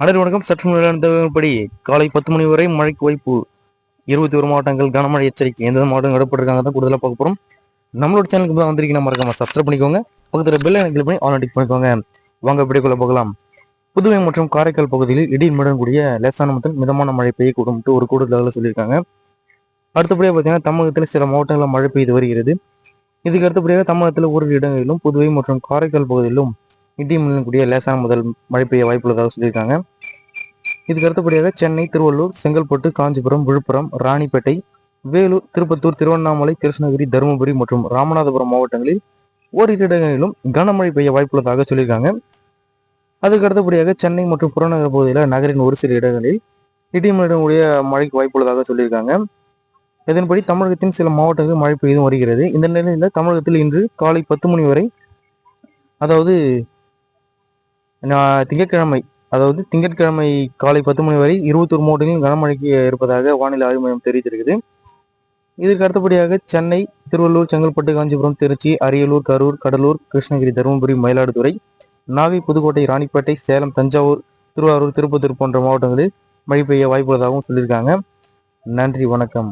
அனைவரும் வணக்கம். சற்று முன்னபடி காலை 10 மணி வரை மழைக்கு வாய்ப்பு. 21 மாவட்டங்கள் கனமழை எச்சரிக்கை. எந்தெந்த மாவட்டம் இடப்பட்டிருக்காங்க தான் கூடுதலாக பார்க்க போகிறோம். நம்மளோட சேனலுக்கு தான் வந்திருக்கீங்க, மறக்காம சப்ஸ்கிரைப் பண்ணிக்கோங்க. பக்கத்தில் பெல் ஐக்கன் கிளிக் பண்ணி ஆல் டிக் பண்ணிக்கோங்க. வாங்க வீடியோக்குள்ள போகலாம். புதுவை மற்றும் காரைக்கால் பகுதியில் இடியுடன் கூடிய லேசான முதல் மிதமான மழை பெய்யக்கூடும் ஒரு கூடுதலாக சொல்லியிருக்காங்க. அடுத்தபடியாக பார்த்தீங்கன்னா தமிழகத்தில் சில மாவட்டங்களில் மழை பெய்து வருகிறது. இதுக்கு அடுத்தபடியாக தமிழகத்தில் ஒரு இடங்களிலும் புதுவை மற்றும் காரைக்கால் பகுதியிலும் இடியுடன் கூடிய லேசான முதல் மழை பெய்ய வாய்ப்புள்ளதாக சொல்லியிருக்காங்க. இதுக்கு அடுத்தபடியாக சென்னை, திருவள்ளூர், செங்கல்பட்டு, காஞ்சிபுரம், விழுப்புரம், ராணிப்பேட்டை, வேலூர், திருப்பத்தூர், திருவண்ணாமலை, கிருஷ்ணகிரி, தருமபுரி மற்றும் ராமநாதபுரம் மாவட்டங்களில் ஓரிரு இடங்களிலும் கனமழை பெய்ய வாய்ப்புள்ளதாக சொல்லியிருக்காங்க. அதுக்கு அடுத்தபடியாக சென்னை மற்றும் புறநகர் பகுதியில் நகரின் ஒரு சில இடங்களில் இடியுடன் கூடிய மழைக்கு வாய்ப்புள்ளதாக சொல்லியிருக்காங்க. இதன்படி தமிழகத்தின் சில மாவட்டங்களில் மழை பெய்தும் வருகிறது. இந்த நிலையில் தமிழகத்தில் இன்று காலை 10 மணி வரை, அதாவது திங்கட்கிழமை காலை 10 மணி வரை 21 மாவட்டங்களில் கனமழைக்கு இருப்பதாக வானிலை ஆய்வு மையம் தெரிவித்திருக்குது. இதற்கு அடுத்தபடியாக சென்னை, திருவள்ளூர், செங்கல்பட்டு, காஞ்சிபுரம், திருச்சி, அரியலூர், கரூர், கடலூர், கிருஷ்ணகிரி, தருமபுரி, மயிலாடுதுறை, நாகை, புதுக்கோட்டை, ராணிப்பேட்டை, சேலம், தஞ்சாவூர், திருவாரூர், திருப்பத்தூர் போன்ற மாவட்டங்களில் மழை பெய்ய வாய்ப்புள்ளதாகவும் சொல்லியிருக்காங்க. நன்றி, வணக்கம்.